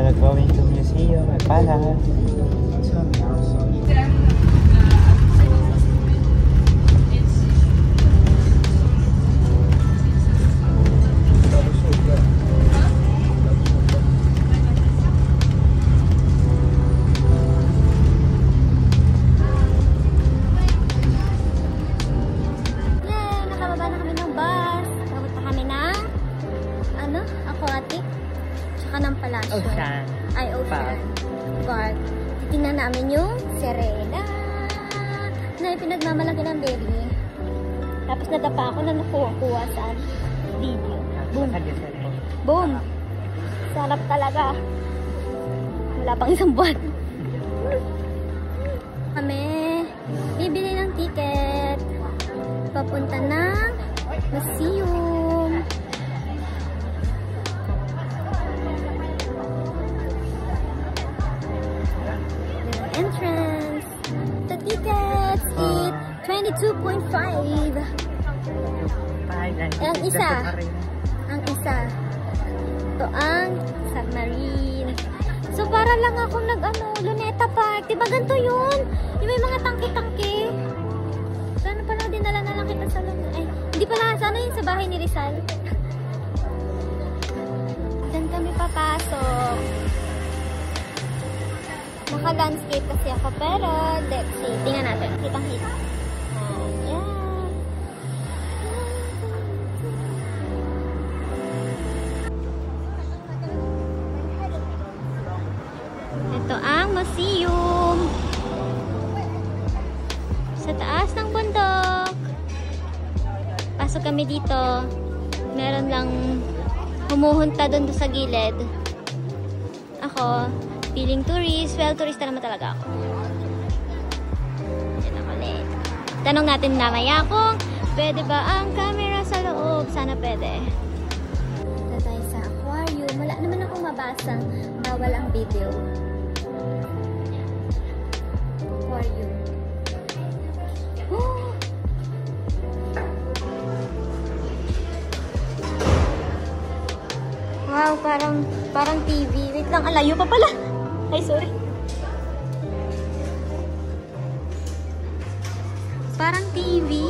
are going to museum at Palace. Ocean. Ay, Ocean Park. Tingnan namin yung Serena na pinagmamalaki ng baby. Tapos nadapa ako na nakuha sa video. Boom. Boom. Sarap talaga. Wala pang isang buwan. Kami bibili ng ticket papunta ng museum. Entrance. The tickets is 22.5. Ang isa. Ito ang submarine. So para lang ako Luneta Park. Diba ganito yun? Yung may mga tangke-tangke. Sana pala dinala na lang kita sa Luneta. Ay, hindi pala. Sana yun sa bahay ni Rizal. Diyan kami papasok. Naka-landscape kasi ako, pero let's see. Tingnan natin. Kitang-kita. Ayan. Ito ang museum. Sa taas ng bundok. Pasok kami dito. Meron lang humuhunta doon sa gilid. Ako, feeling tourist. Well, turista naman talaga ako. Yan ang ulit. Tanong natin namaya kung pwede ba ang camera sa loob. Sana pwede. Ito tayo sa aquarium. Wala naman akong mabasa. Bawal ang video. Aquarium. Oh! Wow, parang TV. Wait lang, alayo pa pala. Ay, sorry. Parang TV.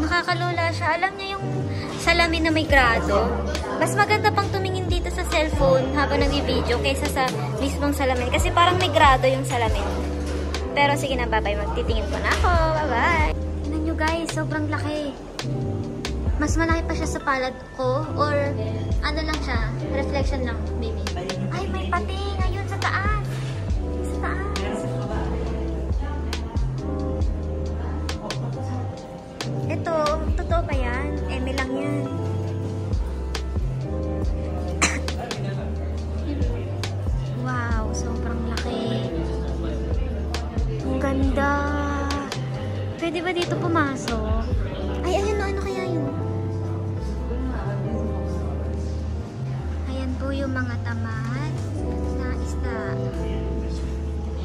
Nakakalola siya. Alam niya yung salamin na may grado. Mas maganda pang tumingin dito sa cellphone habang nag-video kaysa sa mismong salamin. Kasi parang may grado yung salamin. Pero sige na, bye-bye. Magtitingin ko na ako. Bye-bye. Tignan nyo guys, sobrang laki. Mas malaki pa siya sa palad ko or ano lang siya, reflection lang, baby. Ay, may pating! Ayun, sa taas! Sa taas! Ito, totoo ba yan? Eme lang yan. Wow, sobrang laki. Ang ganda! Pwede ba dito pumasok? Ay, ayun, ano kaya yun? Yung mga tamad na isda.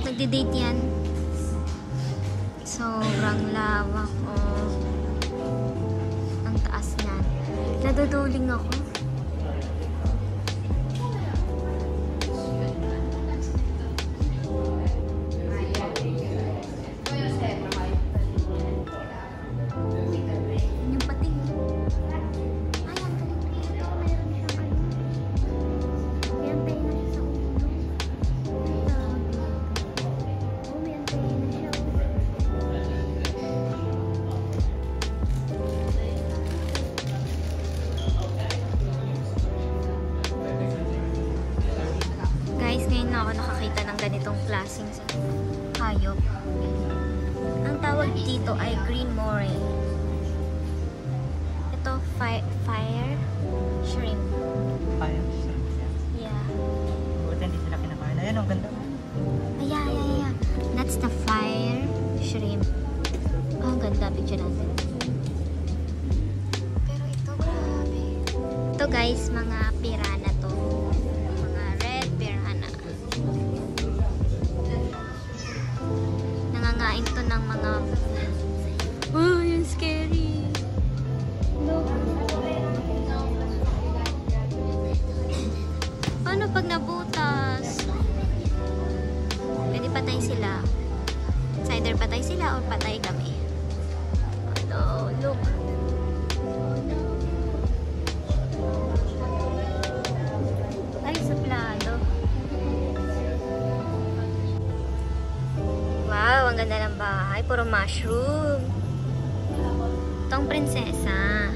Nagde-date yan. Sobrang lawak. Oh. Ang taas niyan. Naduduling ako. Guys, ngayon na ako nakakita ng ganitong klaseng hayop. Ang tawag dito ay green moray. Ito, fire shrimp. Fire shrimp, yeah. Buti hindi sila kinakain. Ayan, ang ganda. Yeah. That's the fire shrimp. Oh, ang ganda. Picture natin. Pero ito, grabe. Ito guys, mga piranha to. Mga red piranha. Nangangain to ng mga... Oh, yung scary. Look. Puro mushroom. Itong prinsesa.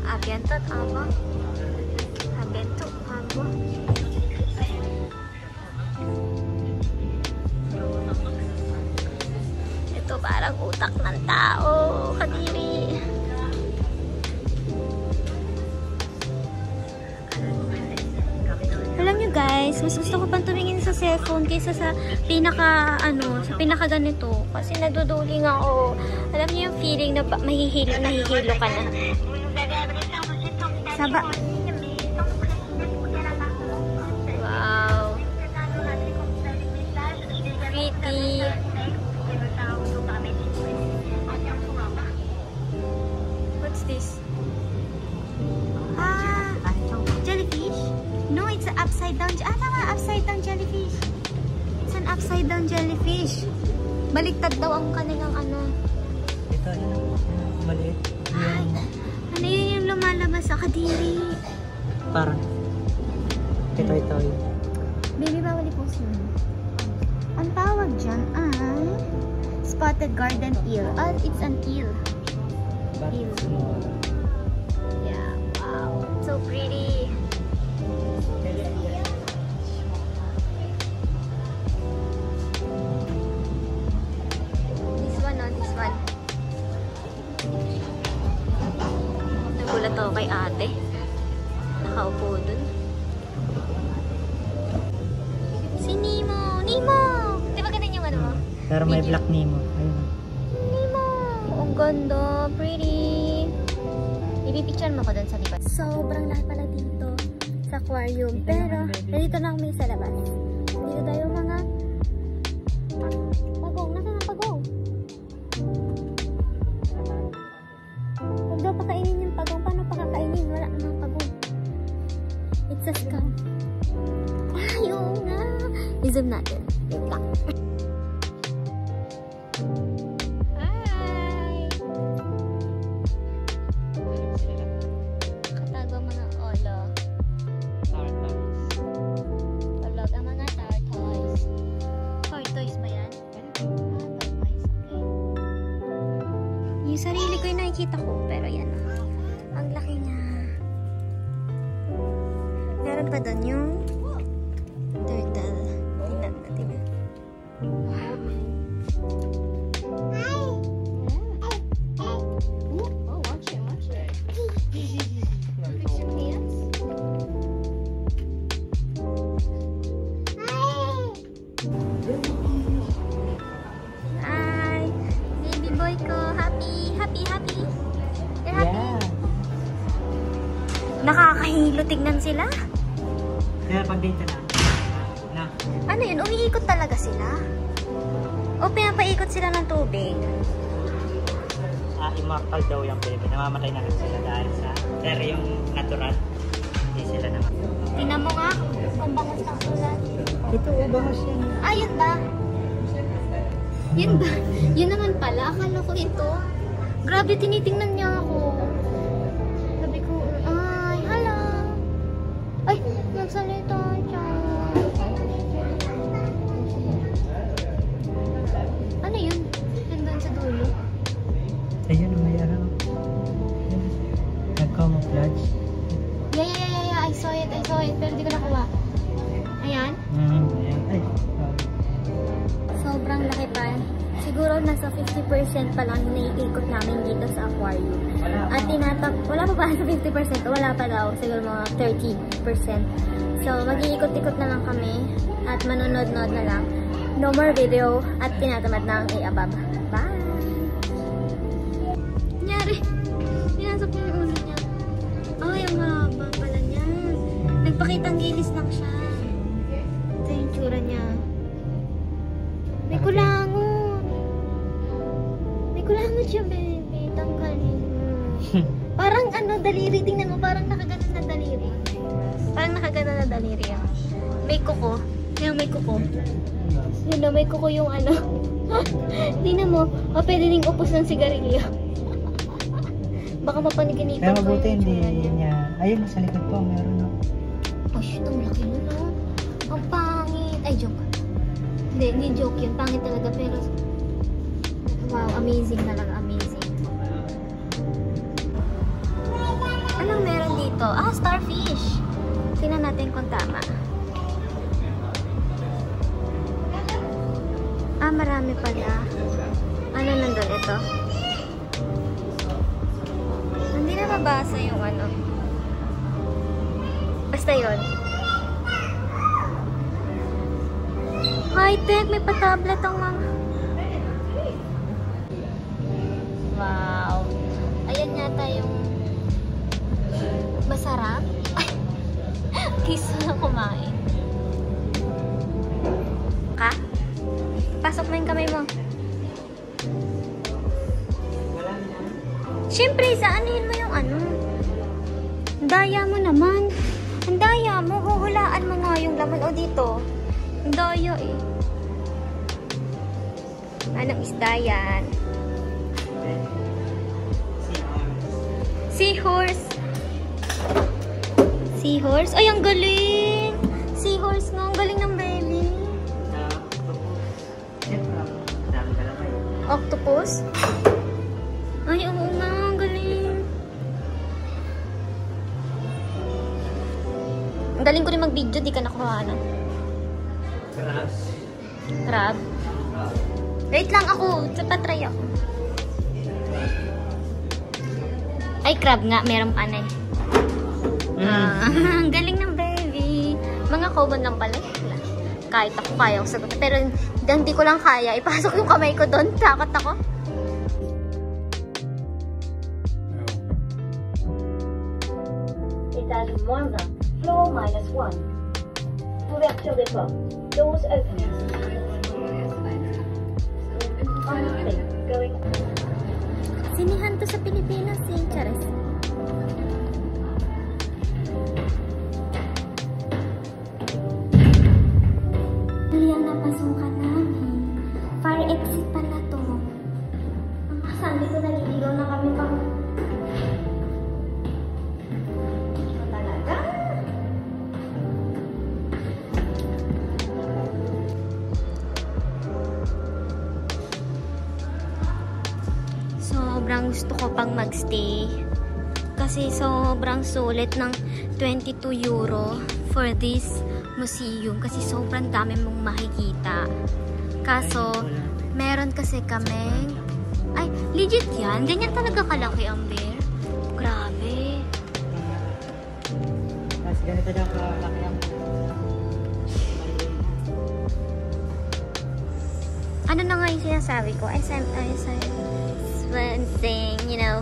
Abiento at aba. Abiento, aba. Ito parang utak ng tao. Kadiri. Alam nyo guys, mas gusto ko pang tumingin sa cellphone kaysa sa pinaka ganito. Kasi naduduling ako. Alam nyo yung feeling na nahihilo ka na. Saba. Wow. Pretty. What's this? Jellyfish? No, it's an upside down. Tama, upside down jellyfish. It's an upside down jellyfish. Baliktad daw ang kanilang Ito, maliit. Ano yun yung lumalabas sa kadiri? Parang. Ito. Baby, bawal i-post yun. Ang tawag dyan ay spotted garden eel. It's an eel. Eel. Yeah, wow. So pretty. This one. Nagulat ako kay ate. Nakaupo dun. Si Nemo! Di ba ganun yung mo? Pero may black Nemo. Ayun. Nemo! Ang ganda. Pretty. Ipipicture mo ko dun sa likod. Sobrang laki pala dito sa aquarium. Pero, dito na kami sa labas. Dito tayo mga pagong. Nasaan ang pagong? Huwag daw pakainin yung pagong. Paano pakakainin? Wala namang pagong. It's a scam. Ayaw nga. I-zoom natin. Wait lang. Hi! Katago mga olo. Tulog ang mga tortoise. Tortoise ba yan? Tortoise. Okay. Yung sarili ko yung nakikita ko. Pero yan. Ang laki niya. Meron pa doon yung turtle. Tingnan natin. Oh, watch it. Picture me, yes? Hi! Baby boy ko. Happy. You're happy? Yeah. Nakakahilo tignan sila. Kaya pag dito na. Ano yun? Umiikot talaga sila? O pinapaikot sila ng tubig? Immortal daw yung baby. Namamatay na lang sila dahil sa yung natural. Hindi sila naman. Tingnan mo nga kung bangus ng sulat. Ito, bangus yan. Yun ba? Yun ba? Yun naman pala. Akala ko ito. Grabe, tinitingnan niya ako. Sabi ko, ay, hala. Ay, nagsalita siya. Ano yun? Yun doon sa dulo? Ayun, may nag-camouflage. Yeah. I saw it. Pero di ko nakuha. Ayan. Ayan. Ay. Sobrang laki pa. Siguro nasa 50% pa lang naiikot namin dito sa aquarium. At wala pa ba sa 50%? Wala pa daw. Siguro mga 30%. So, mag-iikot-ikot na lang kami. At manunod-nod na lang. No more video. At tinatamad na ang i-abab. Bye! Nangyari. Pinasok niya yung ulo niya. Ay, ang haba pala niya. Nagpakitang gilis lang siya. Ito yung tsura niya. May kulangot. May kulangot siya, baby. Tanggalin mo. Parang daliri. Tingnan mo, parang nakaganon na daliri. Parang nakaganon na daliri. May kuko. Yung may kuko. Yun na, may kuko yung Tingnan mo. Pwede ding upos ng sigarilyo. Baka mapaniganipan Kaya mabuti hindi niya. Ayun, sa likod po, meron no. Oh shit, ang laki nun no. Ang pangit. Ay, joke. Hindi joke yun. Pangit talaga pero wow, amazing talaga, amazing. Anong meron dito? Starfish. Tingnan natin kung tama. Marami pala. Ano nandun ito? Hindi na mabasa yung ano. Basta yun. High-tech, may pa-tablet ang mga. Wow. Ayan yata yung masarap. Kiso na kumain. Ka? Pasok mo yung kamay mo. Siyempre, saanin mo yung ano. Ang daya mo naman. Ang daya mo. Huhulaan mo nga yung laman. O dito. Ang daya eh. Anong isda yan? Seahorse. Seahorse? Ay, ang galing! Seahorse nga. Ang galing ng baby. Octopus? Ay, oo nga. Ang galing. Ang galing ko rin mag-video. Di ka nakuha na. Crab? Wait lang ako. Patry ako. Ay, crab nga. Meron pa na eh. Ang galing ng baby. Mga common lang pala. Kahit ako kaya ko sagutin. Pero hindi ko lang kaya. Ipasok yung kamay ko doon. Takot ako. Étage -1, floor -1. Ouverture des portes. Doors opening. Going. Sinihan to sa Pilipinas eh. Charis. Yan na pasukan namin. Fire exit pala to. Sabi ko naliligaw na kami pang talaga. Sobrang gusto ko pang magstay. Kasi sobrang sulit ng 22 euro for this museum. Kasi sobrang dami mong makikita. Kaso, meron kasi kaming... Ay, legit yan. Ganyan talaga kalaki ang bear. Grabe. Mas ganito daw kalaki ang... Ano na nga yung sinasabi ko? I said one thing, you know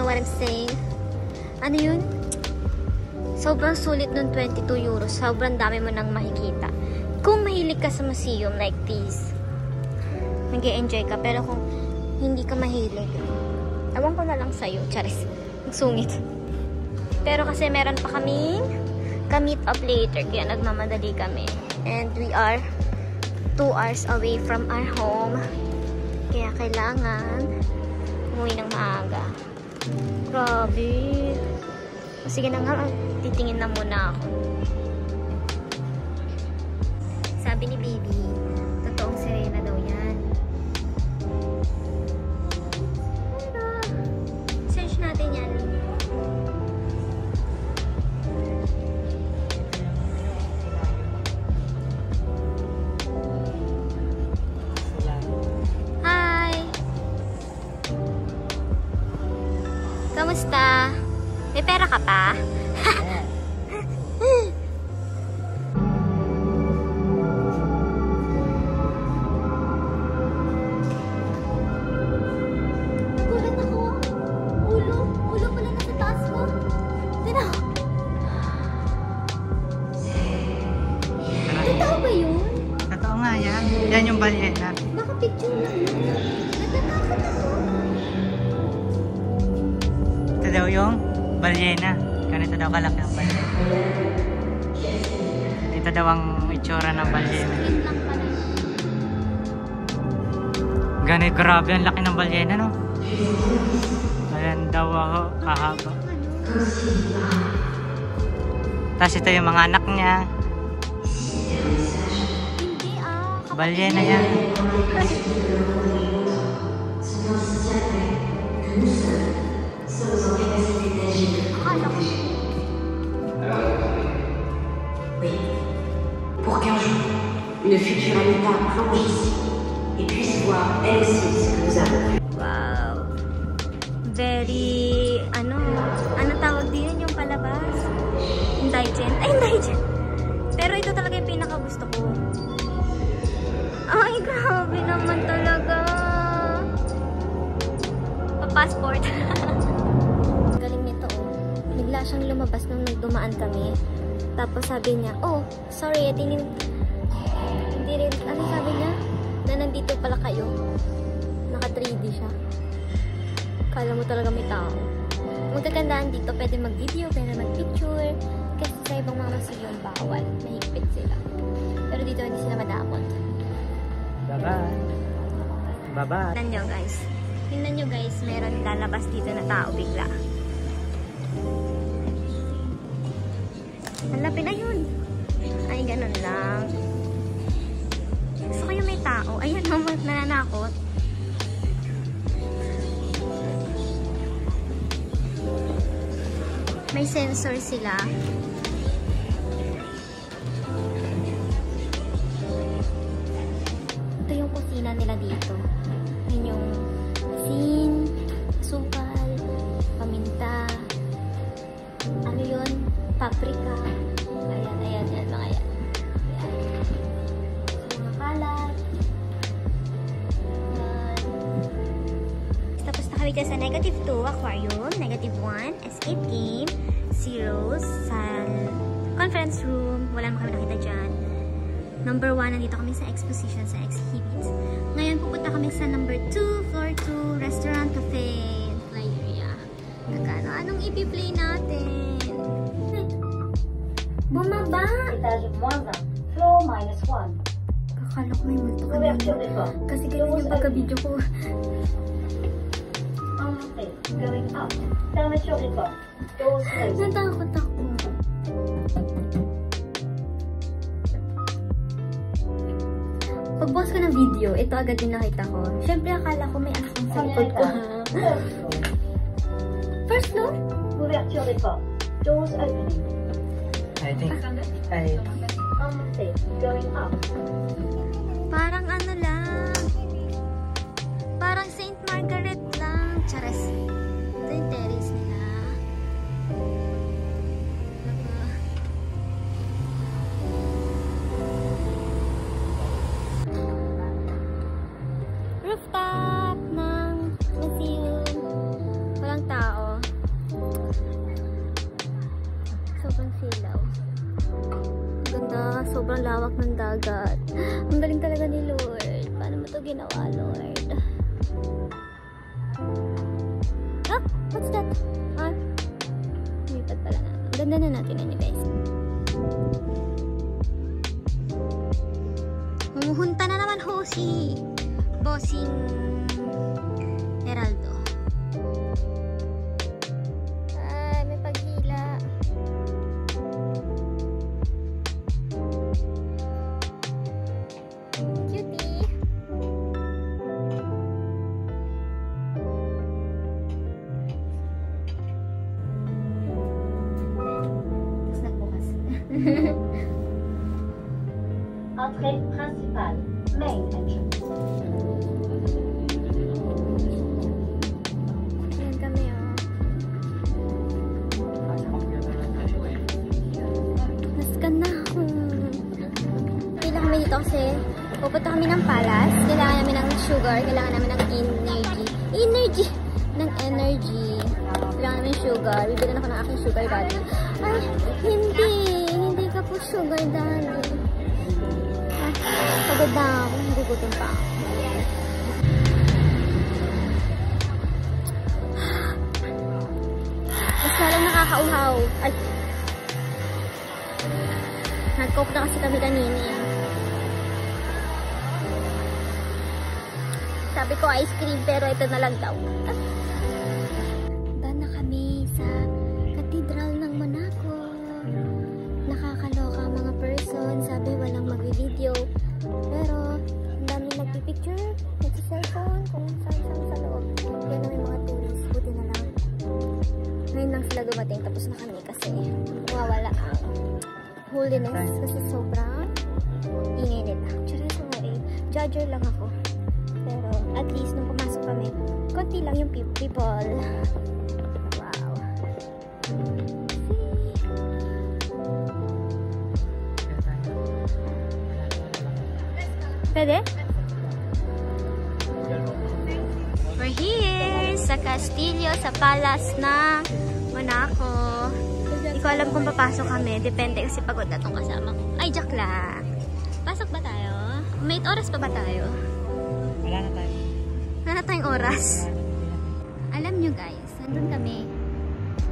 what I'm saying? Ano yun? Sobrang sulit nun 22 euros. Sobrang dami mo nang makikita. Kung mahilig ka sa museum like this, nag-e-enjoy ka. Pero kung hindi ka mahilig, ewan ko na lang sa'yo. Charis. Magsungit. Pero kasi meron pa kaming ka-meet up later. Kaya nagmamadali kami. And we are 2 hours away from our home. Kaya kailangan umuwi ng maaga. Grabe. O sige na nga, titingin na muna ako. Sabi ni baby, totoong sirena daw yan. Search natin yan. Kamusta? May pera ka pa? Nagulat ako. Ulo pala nasa taas ko. Tinaw. Totoo ba yun? Totoo nga yan. Yan yung balyena. Naka-picture lang yun. Nagkakakot ako. Ito daw yung balyena. Ganito daw kalaki ang balyena. Ito daw ang itsura ng balyena. Skin lang pala. Ganit, grabe, ang laki ng balyena, no? Ayan daw ako, kahaba. Tapos ito yung mga anak niya. Hindi Balyena yan. Akala ko. Pour qu'un jour, une future Anita plonge ici et puisse voir elle aussi ce que nous avons vu. Wow. Very, ano tawag din yung palabas? Indigent? Ay, indigent. Pero ito talaga yung pinakagusto ko. Ay, grabe naman talaga. Pa-passport. Galing nito, oh. Bigla siyang lumabas nung nagdumaan kami. Tapos sabi niya, oh, sorry, hindi rin, ano sabi niya? Na nandito pala kayo. Naka 3D siya. Kala mo talaga may tao. Magkagandaan dito, pwede mag-video, pwede mag-picture. Kasi sa ibang mga museum, bawal. Mahigpit sila. Pero dito hindi sila madamot. Bye-bye. Bye-bye. Tingnan nyo guys. Tingnan nyo guys, meron lalabas dito na tao bigla. Hanapin na yun. Ay, ganun lang. Gusto ko yung may tao. Ayan, nananakot. May sensor sila. Ito yung kusina nila dito. Ayan yung asin, asukal, paminta, ano yun? Paprika. Ayan, mga yan. Mga kalat. Tapos na kami dyan sa -2, aquarium. -1, escape game. Zeros, sa conference room. Wala naman kami nakita dyan. Number 1, nandito kami sa exposition, sa exhibits. Ngayon, pupunta kami sa number 2, floor 2, restaurant, cafe, and fly area. Anong i-play natin? Bumaba! Étage -1, floor -1. Kakala ko may multo ka Ouverture des portes. kasi ganyan yung pagka-video ko. Entrée, going up. Fermeture des portes. Doors closed. Natakot ako. Pagbukas ko ng video, ito agad din nakita ko. Siyempre, akala ko may asong sa likod ko. First floor? Ouverture des portes. Doors opening. I think, Entrée, going up. Parang ano lang. Parang St. Margaret lang. Charas. Ito yung terrace nila. Rooftop ng museum. Walang tao. Sobrang silaw. Ganda. Sobrang lawak ng dagat. Ang galing talaga ni Lord. Paano mo ito ginawa, Lord? Ah! What's that? Ah? Lumipad pala na. Ang ganda na natin yun, guys. Humuhunta na naman ho si Bossing Heraldo. Ay, may paghila. Cutie. Tapos nagbukas. Entrée principale. Main entrance. Ayan kami, oh. Nascan na ako. Kailangan kami dito kasi pupunta kami ng palace. Kailangan namin ng sugar. Kailangan namin ng energy. Ng energy. Kailangan namin sugar. Bibilan ako ng aking sugar daddy. Ay, hindi ka po sugar daddy. Pagod na ako. Nagugutom pa ako. Mas lalong nakakauhaw. Ay. Nag-coke na kasi kami kanina. Sabi ko ice cream, pero ito na lang daw. Daan na kami sa Cathedral ng Monaco. Nakakaloka mga person. Sabi walang mag-video. Pero, ang dami nagpipicture. Nagsiselfone kung saan sa loob. Kaya na may mga tourists. Buti na lang. Ngayon lang sila dumating. Tapos na kami kasi mawawala ang holiness. Kasi sobrang ingay nila. Actually, sorry. Judger lang ako. Pero, at least, nung pumasok kami, konti lang yung people. Wow. Pwede? We're here sa Castillo, sa Palace ng Monaco. Hindi ko alam kung papasok kami. Depende kasi pagod na itong kasama ko. Ay, joke lang. Pasok ba tayo? May oras pa ba tayo? Wala na tayo. Wala na tayong oras. Alam nyo guys, nandun kami.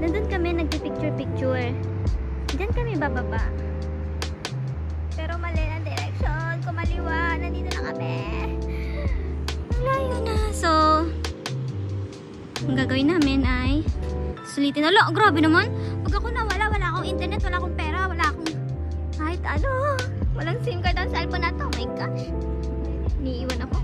Nandun kami nagpipicture-picture. Diyan kami bababa. Pero mali ang direction. Kumaliwa. Nandito na kami. Malayo na. So, ang gagawin namin ay sulitin. Ala, grabe naman. Pag ako nawala, wala akong internet, wala akong pera, wala akong kahit ano. Walang SIM card ang cellphone na to. Oh my gosh. Iniiwan ako.